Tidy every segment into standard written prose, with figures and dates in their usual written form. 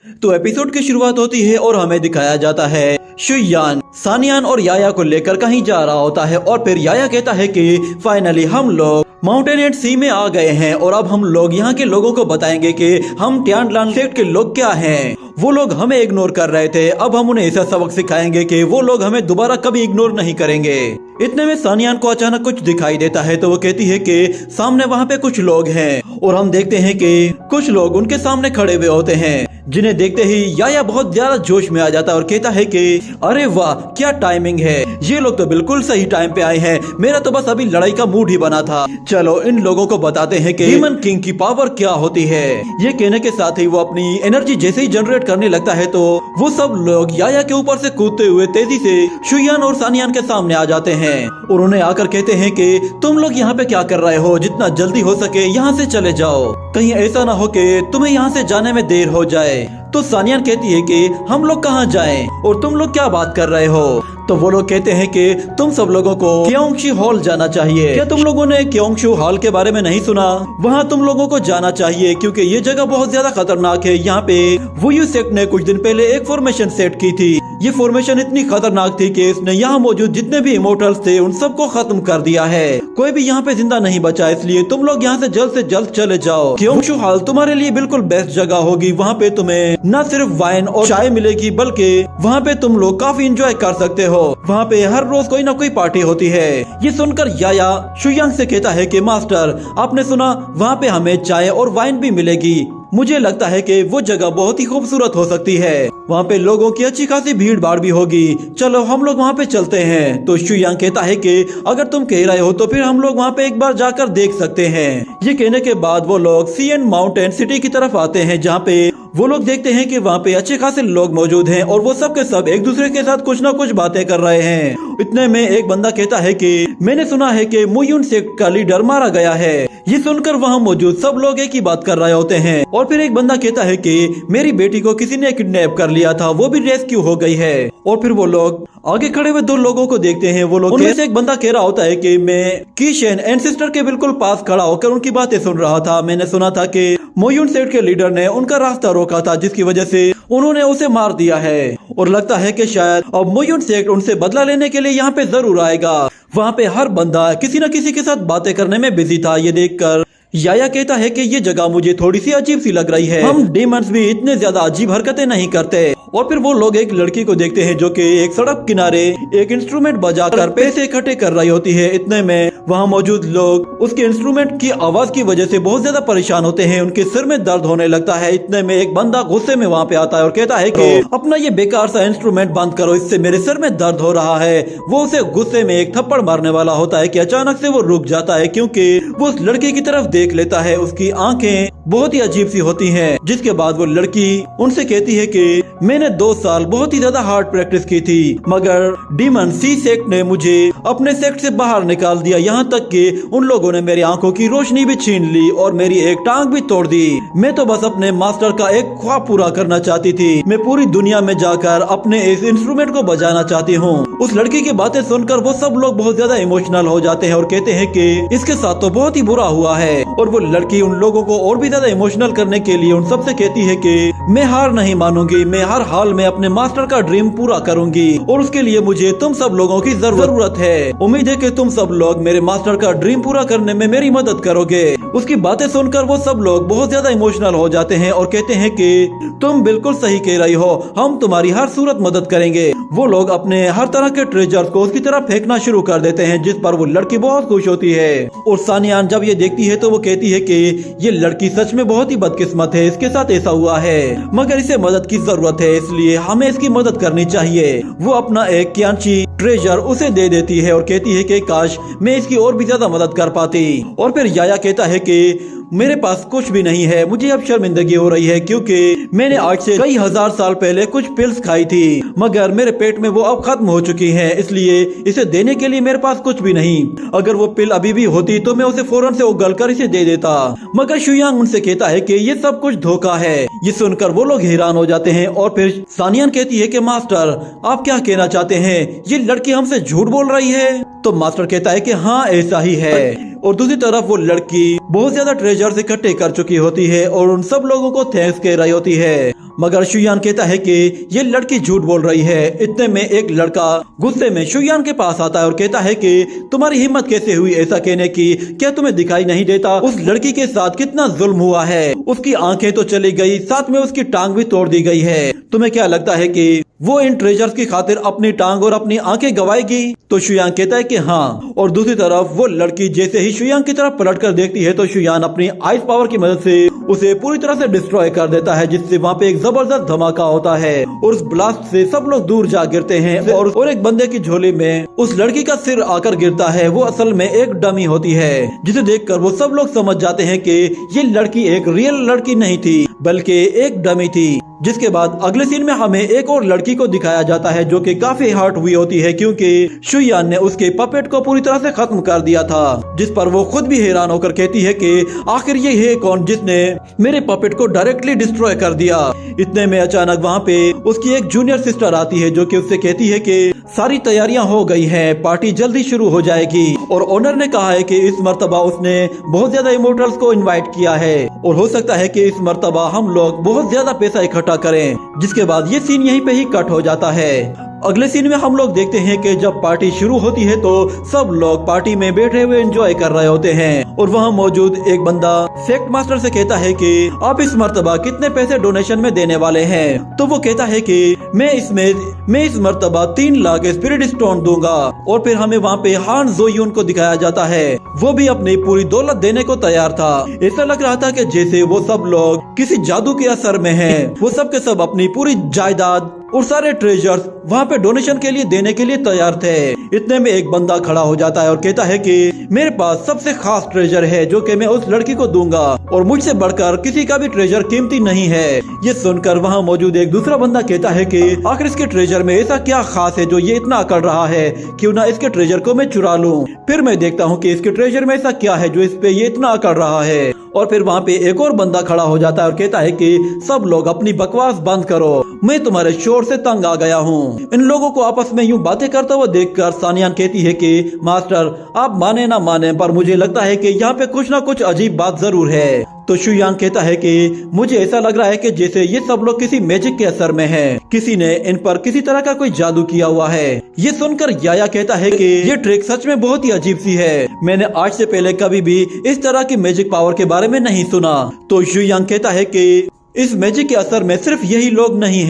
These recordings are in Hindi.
तो एपिसोड की शुरुआत होती है और हमें दिखाया जाता है शुयान सानियान और याया को लेकर कहीं जा रहा होता है और फिर याया कहता है कि फाइनली हम लोग माउंटेन एंड सी में आ गए हैं और अब हम लोग यहाँ के लोगों को बताएंगे कि हम टियानलान सेक्ट के लोग क्या हैं। वो लोग हमें इग्नोर कर रहे थे, अब हम उन्हें ऐसा सबक सिखाएंगे कि वो लोग हमें दोबारा कभी इग्नोर नहीं करेंगे। इतने में सानियान को अचानक कुछ दिखाई देता है तो वो कहती है कि सामने वहाँ पे कुछ लोग हैं और हम देखते हैं कि कुछ लोग उनके सामने खड़े हुए होते हैं, जिन्हें देखते ही याया बहुत ज्यादा जोश में आ जाता है और कहता है कि अरे वाह क्या टाइमिंग है, ये लोग तो बिल्कुल सही टाइम पे आए हैं, मेरा तो बस अभी लड़ाई का मूड ही बना था, चलो इन लोगों को बताते हैं कि डीमन किंग की पावर क्या होती है। ये कहने के साथ ही वो अपनी एनर्जी जैसे ही जनरेट करने लगता है तो वो सब लोग याया के ऊपर से कूदते हुए तेजी से शुयान और सानियान के सामने आ जाते हैं और उन्हें आकर कहते हैं कि तुम लोग यहाँ पे क्या कर रहे हो, जितना जल्दी हो सके यहाँ से चले जाओ, कहीं ऐसा ना हो कि तुम्हें यहाँ से जाने में देर हो जाए। तो सानियान कहती है कि हम लोग कहाँ जाएं और तुम लोग क्या बात कर रहे हो। तो वो लोग कहते हैं कि तुम सब लोगों को क्योंगशी हॉल जाना चाहिए, क्या तुम लोगों ने क्योंगशू हॉल के बारे में नहीं सुना, वहाँ तुम लोगों को जाना चाहिए क्योंकि ये जगह बहुत ज्यादा खतरनाक है। यहाँ पे वुयू सेक्ट ने कुछ दिन पहले एक फॉर्मेशन सेट की थी, ये फॉर्मेशन इतनी खतरनाक थी कि इसने यहाँ मौजूद जितने भी इमोर्टल्स थे उन सबको खत्म कर दिया है, कोई भी यहाँ पे जिंदा नहीं बचा, इसलिए तुम लोग यहाँ से जल्द चले जाओ। क्योंगशू हॉल तुम्हारे लिए बिल्कुल बेस्ट जगह होगी, वहाँ पे तुम्हें न सिर्फ वाइन और चाय मिलेगी बल्कि वहाँ पे तुम लोग काफी इंजॉय कर सकते हो, वहाँ पे हर रोज कोई ना कोई पार्टी होती है। ये सुनकर याया शुयांग से कहता है कि मास्टर आपने सुना वहाँ पे हमें चाय और वाइन भी मिलेगी, मुझे लगता है कि वो जगह बहुत ही खूबसूरत हो सकती है, वहाँ पे लोगों की अच्छी खासी भीड़ भाड़ भी होगी, चलो हम लोग वहाँ पे चलते हैं। तो शुयांग कहता है कि अगर तुम कह रहे हो तो फिर हम लोग वहाँ पे एक बार जाकर देख सकते हैं। ये कहने के बाद वो लोग सी एंड माउंटेन सिटी की तरफ आते हैं, जहाँ पे वो लोग देखते हैं कि वहाँ पे अच्छे खासे लोग मौजूद हैं और वो सब के सब एक दूसरे के साथ कुछ ना कुछ बातें कर रहे हैं। इतने में एक बंदा कहता है कि मैंने सुना है कि मुयुन सेक्ट का लीडर मारा गया है। ये सुनकर वहाँ मौजूद सब लोग एक ही बात कर रहे होते हैं और फिर एक बंदा कहता है कि मेरी बेटी को किसी ने किडनैप कर लिया था, वो भी रेस्क्यू हो गई है। और फिर वो लोग आगे खड़े हुए दो लोगों को देखते हैं, वो लोग उनमें से एक बंदा कह रहा होता है कि मैं कीशेन एंसेस्टर के बिल्कुल पास खड़ा होकर उनकी बातें सुन रहा था, मैंने सुना था कि मोयुन सेक्ट के लीडर ने उनका रास्ता रोका था जिसकी वजह से उन्होंने उसे मार दिया है और लगता है कि शायद अब मोयुन सेक्ट उनसे बदला लेने के लिए यहाँ पे जरूर आएगा। वहाँ पे हर बंदा किसी न किसी के साथ बातें करने में बिजी था। ये देखकर याया कहता है कि ये जगह मुझे थोड़ी सी अजीब सी लग रही है, हम डीमंस भी इतने ज्यादा अजीब हरकतें नहीं करते। और फिर वो लोग एक लड़की को देखते हैं जो कि एक सड़क किनारे एक इंस्ट्रूमेंट बजाकर पैसे इकट्ठे कर रही होती है। इतने में वहाँ मौजूद लोग उसके इंस्ट्रूमेंट की आवाज की वजह से बहुत ज्यादा परेशान होते हैं, उनके सिर में दर्द होने लगता है। इतने में एक बंदा गुस्से में वहाँ पे आता है और कहता है कि अपना ये बेकार सा इंस्ट्रूमेंट बंद करो, इससे मेरे सिर में दर्द हो रहा है। वो उसे गुस्से में एक थप्पड़ मारने वाला होता है कि अचानक से वो रुक जाता है क्योंकि वो उस लड़की की तरफ देख लेता है, उसकी आंखें बहुत ही अजीब सी होती हैं। जिसके बाद वो लड़की उनसे कहती है कि मैंने 2 साल बहुत ही ज्यादा हार्ड प्रैक्टिस की थी, मगर डीमन सी सेक्ट ने मुझे अपने सेक्ट से बाहर निकाल दिया, यहाँ तक कि उन लोगों ने मेरी आंखों की रोशनी भी छीन ली और मेरी एक टांग भी तोड़ दी। मैं तो बस अपने मास्टर का एक ख्वाब पूरा करना चाहती थी, मैं पूरी दुनिया में जाकर अपने इस इंस्ट्रूमेंट को बजाना चाहती हूँ। उस लड़की की बातें सुनकर वो सब लोग बहुत ज्यादा इमोशनल हो जाते हैं और कहते हैं कि इसके साथ तो बहुत ही बुरा हुआ है। और वो लड़की उन लोगों को और भी ज्यादा इमोशनल करने के लिए उन सबसे कहती है कि मैं हार नहीं मानूंगी, मैं हर हाल में अपने मास्टर का ड्रीम पूरा करूंगी और उसके लिए मुझे तुम सब लोगों की जरूरत है। उम्मीद है कि तुम सब लोग मेरे मास्टर का ड्रीम पूरा करने में मेरी मदद करोगे। उसकी बातें सुनकर वो सब लोग बहुत ज्यादा इमोशनल हो जाते हैं और कहते हैं कि तुम बिल्कुल सही कह रही हो, हम तुम्हारी हर सूरत मदद करेंगे। वो लोग अपने हर तरह के ट्रेजर्स को उसकी तरफ फेंकना शुरू कर देते हैं, जिस पर वो लड़की बहुत खुश होती है। और सानियान जब ये देखती है तो वो कहती है कि ये लड़की सच में बहुत ही बदकिस्मत है, इसके साथ ऐसा हुआ है, मगर इसे मदद की जरूरत है, इसलिए हमें इसकी मदद करनी चाहिए। वो अपना एक क्यांची ट्रेजर उसे दे देती है और कहती है कि काश मैं इसकी और भी ज्यादा मदद कर पाती। और फिर याया कहता है कि मेरे पास कुछ भी नहीं है, मुझे अब शर्मिंदगी हो रही है क्योंकि मैंने आज से कई हजार साल पहले कुछ पिल्स खाई थी, मगर मेरे पेट में वो अब खत्म हो चुकी हैं, इसलिए इसे देने के लिए मेरे पास कुछ भी नहीं। अगर वो पिल अभी भी होती तो मैं उसे फौरन से उगलकर इसे दे देता, मगर शुयांग उनसे कहता है कि ये सब कुछ धोखा है। ये सुनकर वो लोग हैरान हो जाते हैं और फिर सानियान कहती है कि मास्टर आप क्या कहना चाहते हैं, ये लड़की हमसे झूठ बोल रही है। तो मास्टर कहता है कि हाँ ऐसा ही है। और दूसरी तरफ वो लड़की बहुत ज्यादा ट्रेजर्स इकट्ठे कर चुकी होती है और उन सब लोगों को थैंक्स कह रही होती है। मगर शुयान कहता है कि ये लड़की झूठ बोल रही है। इतने में एक लड़का गुस्से में शुयान के पास आता है और कहता है कि तुम्हारी हिम्मत कैसे हुई ऐसा कहने की, क्या तुम्हें दिखाई नहीं देता उस लड़की के साथ कितना जुल्म हुआ है? उसकी आंखें तो चली गई, साथ में उसकी टांग भी तोड़ दी गई है। तुम्हें क्या लगता है कि वो इन ट्रेजर्स की खातिर अपनी टांग और अपनी आंखें गवाएगी? तो शुयान कहता है कि हाँ। और दूसरी तरफ वो लड़की जैसे ही शुयान की तरफ पलट कर देखती है तो शुयान अपनी आइस पावर की मदद से उसे पूरी तरह से डिस्ट्रॉय कर देता है, जिससे वहाँ पे एक जबरदस्त धमाका होता है और उस ब्लास्ट से सब लोग दूर जा गिरते हैं और एक बंदे की झोली में उस लड़की का सिर आकर गिरता है। वो असल में एक डमी होती है, जिसे देखकर वो सब लोग समझ जाते हैं कि ये लड़की एक रियल लड़की नहीं थी बल्कि एक डमी थी। जिसके बाद अगले सीन में हमें एक और लड़की को दिखाया जाता है जो कि काफी हर्ट हुई होती है, क्योंकि शुयान ने उसके पपेट को पूरी तरह से खत्म कर दिया था। जिस पर वो खुद भी हैरान होकर कहती है कि आखिर ये है कौन जिसने मेरे पपेट को डायरेक्टली डिस्ट्रॉय कर दिया। इतने में अचानक वहाँ पे उसकी एक जूनियर सिस्टर आती है जो कि उससे कहती है कि सारी तैयारियां हो गई हैं, पार्टी जल्दी शुरू हो जाएगी और ओनर ने कहा है कि इस मर्तबा उसने बहुत ज्यादा इमोर्टल्स को इनवाइट किया है और हो सकता है कि इस मर्तबा हम लोग बहुत ज्यादा पैसा इकट्ठा करें। जिसके बाद ये सीन यहीं पे ही कट हो जाता है। अगले सीन में हम लोग देखते हैं कि जब पार्टी शुरू होती है तो सब लोग पार्टी में बैठे हुए एंजॉय कर रहे होते हैं और वहाँ मौजूद एक बंदा फैक्ट मास्टर से कहता है कि आप इस मर्तबा कितने पैसे डोनेशन में देने वाले हैं? तो वो कहता है कि मैं इस मर्तबा 3 लाख स्पिरिट स्टोन दूंगा। और फिर हमें वहाँ पे हान जोयून को दिखाया जाता है, वो भी अपनी पूरी दौलत देने को तैयार था। ऐसा लग रहा था कि जैसे वो सब लोग किसी जादू के असर में हैं। वो सब के सब अपनी पूरी जायदाद और सारे ट्रेजर्स वहाँ पे डोनेशन के लिए देने के लिए तैयार थे। इतने में एक बंदा खड़ा हो जाता है और कहता है कि मेरे पास सबसे खास ट्रेजर है जो कि मैं उस लड़की को दूंगा और मुझसे बढ़कर किसी का भी ट्रेजर कीमती नहीं है। ये सुनकर वहाँ मौजूद एक दूसरा बंदा कहता है कि आखिर इसके ट्रेजर में ऐसा क्या खास है जो ये इतना अकड़ रहा है, क्यों ना इसके ट्रेजर को मैं चुरा लूं। फिर मैं देखता हूँ कि इसके ट्रेजर में ऐसा क्या है जो इस पे ये इतना अकड़ रहा है। और फिर वहाँ पे एक और बंदा खड़ा हो जाता है और कहता है कि सब लोग अपनी बकवास बंद करो, मैं तुम्हारे शोर से तंग आ गया हूँ। इन लोगों को आपस में यूं बातें करता हुआ देखकर सानियान कहती है कि मास्टर आप माने ना माने पर मुझे लगता है कि यहाँ पे कुछ ना कुछ अजीब बात जरूर है। तो शुयान कहता है कि मुझे ऐसा लग रहा है कि जैसे ये सब लोग किसी मैजिक के असर में हैं। किसी ने इन पर किसी तरह का कोई जादू किया हुआ है। ये सुनकर याया कहता है कि ये ट्रिक सच में बहुत ही अजीब सी है, मैंने आज से पहले कभी भी इस तरह की मैजिक पावर के बारे में नहीं सुना। तो शुयान कहता है कि इस मैजिक के असर में सिर्फ यही लोग नहीं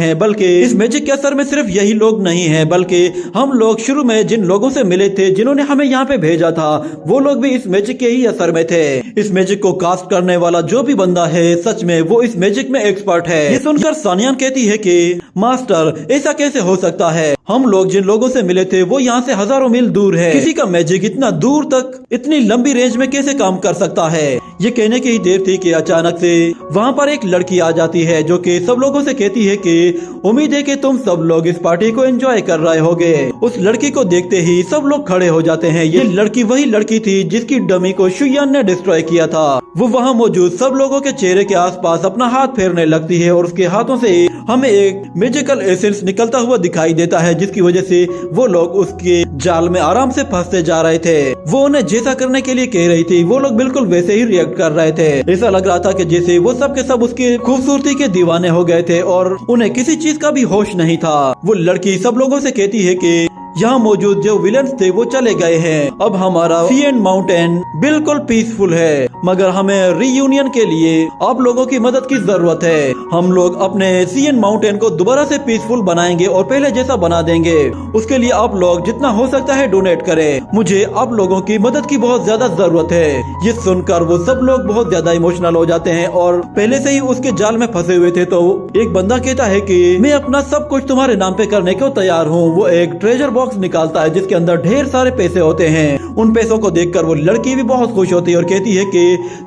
हैं, बल्कि हम लोग शुरू में जिन लोगों से मिले थे, जिन्होंने हमें यहाँ पे भेजा था, वो लोग भी इस मैजिक के ही असर में थे। इस मैजिक को कास्ट करने वाला जो भी बंदा है सच में वो इस मैजिक में एक्सपर्ट है। ये सुनकर सानियान कहती है कि मास्टर ऐसा कैसे हो सकता है, हम लोग जिन लोगों से मिले थे वो यहाँ से हजारों मील दूर है, किसी का मैजिक इतना दूर तक इतनी लंबी रेंज में कैसे काम कर सकता है। ये कहने की ही देर थी कि अचानक से वहाँ पर एक लड़की आ जाती है जो कि सब लोगों से कहती है कि उम्मीद है कि तुम सब लोग इस पार्टी को एंजॉय कर रहे होगे। उस लड़की को देखते ही सब लोग खड़े हो जाते हैं। ये लड़की वही लड़की थी जिसकी डमी को शुयान ने डिस्ट्रॉय किया था। वो वहाँ मौजूद सब लोगों के चेहरे के आसपास अपना हाथ फेरने लगती है और उसके हाथों से हमें एक मैजिकल एसेंस निकलता हुआ दिखाई देता है, जिसकी वजह से वो लोग उसके जाल में आराम से फंसते जा रहे थे। वो उन्हें जैसा करने के लिए कह रही थी वो लोग बिल्कुल वैसे ही रिएक्ट कर रहे थे। ऐसा लग रहा था कि जैसे वो सब के सब उसकी खूबसूरती के दीवाने हो गए थे और उन्हें किसी चीज का भी होश नहीं था। वो लड़की सब लोगों से कहती है कि यहाँ मौजूद जो विलन्स थे वो चले गए हैं, अब हमारा सी एंड माउंटेन बिल्कुल पीसफुल है, मगर हमें रीयूनियन के लिए आप लोगों की मदद की जरूरत है। हम लोग अपने सी एंड माउंटेन को दोबारा से पीसफुल बनाएंगे और पहले जैसा बना देंगे। उसके लिए आप लोग जितना हो सकता है डोनेट करें, मुझे आप लोगों की मदद की बहुत ज्यादा जरूरत है। ये सुनकर वो सब लोग बहुत ज्यादा इमोशनल हो जाते हैं और पहले से ही उसके जाल में फंसे हुए थे। तो एक बंदा कहता है कि मैं अपना सब कुछ तुम्हारे नाम पे करने को तैयार हूँ। वो एक ट्रेजर बॉक्स निकालता है जिसके अंदर ढेर सारे पैसे होते हैं। उन पैसों को देखकर वो लड़की भी बहुत खुश होती है और कहती है कि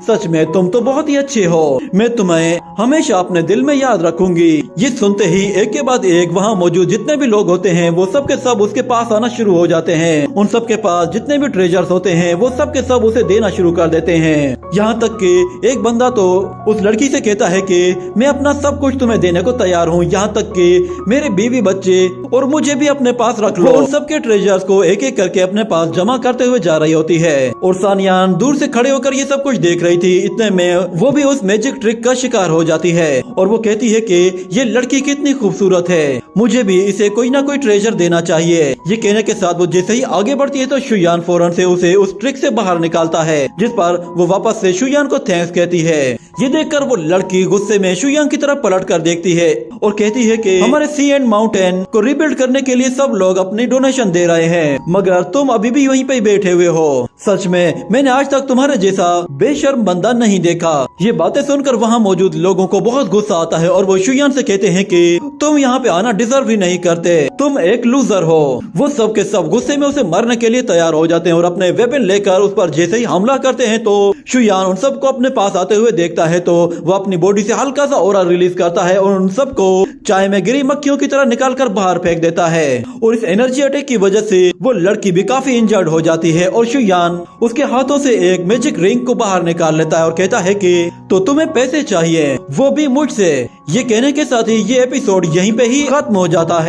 सच में तुम तो बहुत ही अच्छे हो, मैं तुम्हें हमेशा अपने दिल में याद रखूंगी। ये सुनते ही एक के बाद एक वहाँ मौजूद जितने भी लोग होते हैं वो सब के सब उसके पास आना शुरू हो जाते हैं। उन सब के पास जितने भी ट्रेजर्स होते हैं वो सब के सब उसे देना शुरू कर देते हैं। यहाँ तक कि एक बंदा तो उस लड़की से कहता है कि मैं अपना सब कुछ तुम्हें देने को तैयार हूँ, यहाँ तक कि मेरे बीवी बच्चे और मुझे भी अपने पास रख लो। उन सबके ट्रेजर्स को एक एक करके अपने पास जमा करते हुए जा रही होती है और सानियान दूर से खड़े होकर ये सब कुछ देख रही थी। इतने में वो भी उस मैजिक ट्रिक का शिकार हो जाती है और वो कहती है कि ये लड़की कितनी खूबसूरत है, मुझे भी इसे कोई ना कोई ट्रेजर देना चाहिए। ये कहने के साथ वो जैसे ही आगे बढ़ती है तो शुयान फौरन से उसे उस ट्रिक से बाहर निकालता है, जिस पर वो वापस से शुयान को थैंक्स कहती है। ये देखकर वो लड़की गुस्से में शुयान की तरफ पलट कर देखती है और कहती है कि हमारे सी एंड माउंटेन को रिबिल्ड करने के लिए सब लोग अपनी डोनेशन दे रहे हैं, मगर तुम अभी भी वहीं पे बैठे हुए हो। सच में मैंने आज तक तुम्हारे जैसा बेशर्म बंदा नहीं देखा। ये बातें सुनकर वहाँ मौजूद लोगों को बहुत गुस्सा आता है और वो शुयान से कहते हैं कि तुम यहाँ पे आना डिजर्व ही नहीं करते, तुम एक लूजर हो। वो सब के सब गुस्से में उसे मारने के लिए तैयार हो जाते हैं और अपने वेपन लेकर उस पर जैसे ही हमला करते हैं तो शुयान उन सबको अपने पास आते हुए देखता है तो वो अपनी बॉडी से हल्का सा ऑरा रिलीज करता है और उन सबको चाय में गिरी मक्खियों की तरह निकाल कर बाहर फेंक देता है। और इस एनर्जी अटैक की वजह से वो लड़की भी काफी इंजर्ड हो जाती है और शुयान उसके हाथों से एक मैजिक रिंग को बाहर निकाल लेता है और कहता है कि तो तुम्हें पैसे चाहिए, वो भी मुझसे। ये कहने के साथ ही ये एपिसोड यहीं पे ही खत्म हो जाता है।